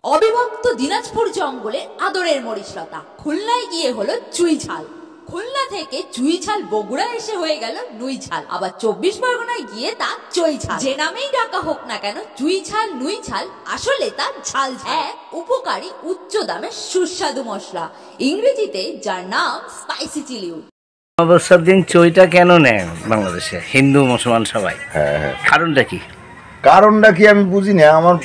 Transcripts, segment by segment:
অবিভক্ত দিনাজপুর জঙ্গলে আদরের মরিচলতা, খুলনায় গিয়ে হলো চুই ঝাল। খুলনা থেকে চুই ঝাল বগুড়া এসে হয়ে গেল নুই ঝাল, আবার 24 পরগনায় গিয়ে তা চই ঝাল। যে নামেই ডাকা হোক না কেন, চুই ঝাল নুই ঝাল আসলে তা ঝাল ঝাল, এক উপকারী উচ্চ দামের সুস্বাদু মশলা, ইংরেজিতে যার নাম স্পাইসি চিলিউড। অবসর দিন চইটা কেন নেয় বাংলাদেশে হিন্দু মুসলমান সবাই? কারণটা কি? কারণটা কি আমি বুঝি না। আমার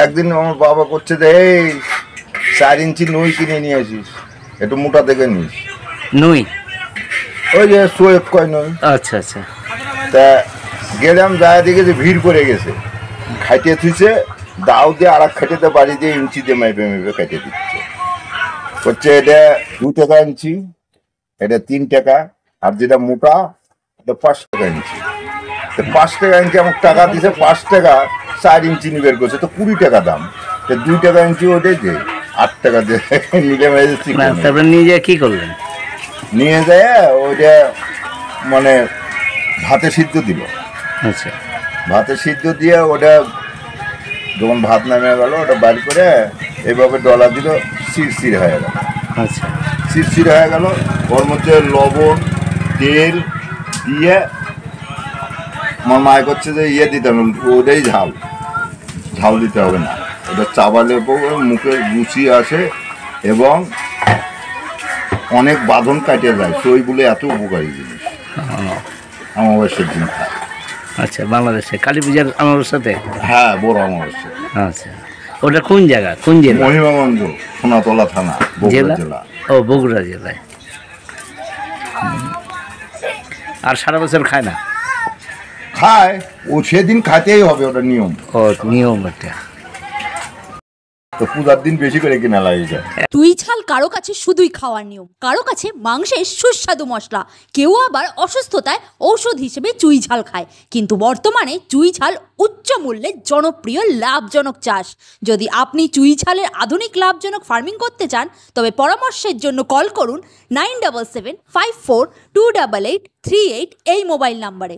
একদিন আমার বাবা করছে যে এই 4 ইঞ্চি নই কিনে নিয়ে আসিস, একটু মোটা দেখে নিস। নই ওই যে সোয়েব কয় নই। আচ্ছা আচ্ছা। তা গেলাম, যায় দেখে যে ভিড় করে গেছে, খাইতে থুইছে, দাও দিয়ে আর এক খাইতে বাড়ি দিয়ে ইঞ্চি দিয়ে মেপে মেপে খাইতে দিচ্ছে। হচ্ছে এটা 2 টাকা ইঞ্চি, এটা 3 টাকা, আর যেটা মোটা এটা 5 টাকা ইঞ্চি। 5 টাকা ইঞ্চি আমার টাকা দিছে, 5 টাকা 4 ইঞ্চি বের করছে, তো 20 টাকা দাম। 2 টাকা ইঞ্চি ওটাই যে 8 টাকা দিয়ে মিলে মেরে। তারপরে নিয়ে যায় কি করলেন? নিয়ে যায় ওইটা মানে ভাতে সিদ্ধ দিল। আচ্ছা, ভাতে সিদ্ধ দিয়ে ওটা যখন ভাত নামে গেল, ওটা বাড়ি করে এইভাবে ডলা দিল, চিরচির হয়ে গেল। আচ্ছা, চিরচির হয়ে গেল, ওর মধ্যে লবণ তেল দিয়ে আমার মায় করছে যে ইয়ে দিতে হবে, ওটাই ঝাল, ঝাল দিতে হবে না, ওটা চাবালে মুখে রুচি আসে এবং অনেক বাঁধন কাটে যায়। সইগুলো এত উপকারী জিনিস, অমাবস্যার দিন খায়। আচ্ছা, বাংলাদেশে কালী পূজার অমাবস্যাতে? হ্যাঁ, বড় অমাবস্যা। আচ্ছা, ওটা কোন জায়গা, কোন জেলা? মহিমাগঞ্জ, সোনাতলা থানা, বগুড়া জেলা। ও, বগুড়া জেলায়। আর সারা বছর খায় না? খায়, ও সেদিন খাইতেই হবে, ওটা নিয়ম। ও, নিয়ম এটা। তো পূজার দিন বেশি করে কিনা লাগে যায়। চুই ঝাল কারো কাছে শুধুই খাওয়ার নিয়ম, কারো কাছে মাংসের সুস্বাদু মশলা, কেউ আবার অসুস্থতায় ঔষধ হিসেবে চুই ঝাল খায়। কিন্তু বর্তমানে চুই ঝাল উচ্চ মূল্যে জনপ্রিয় লাভজনক চাষ। যদি আপনি চুই ঝালের আধুনিক লাভজনক ফার্মিং করতে চান, তবে পরামর্শের জন্য কল করুন 9775428838 এই মোবাইল নাম্বারে।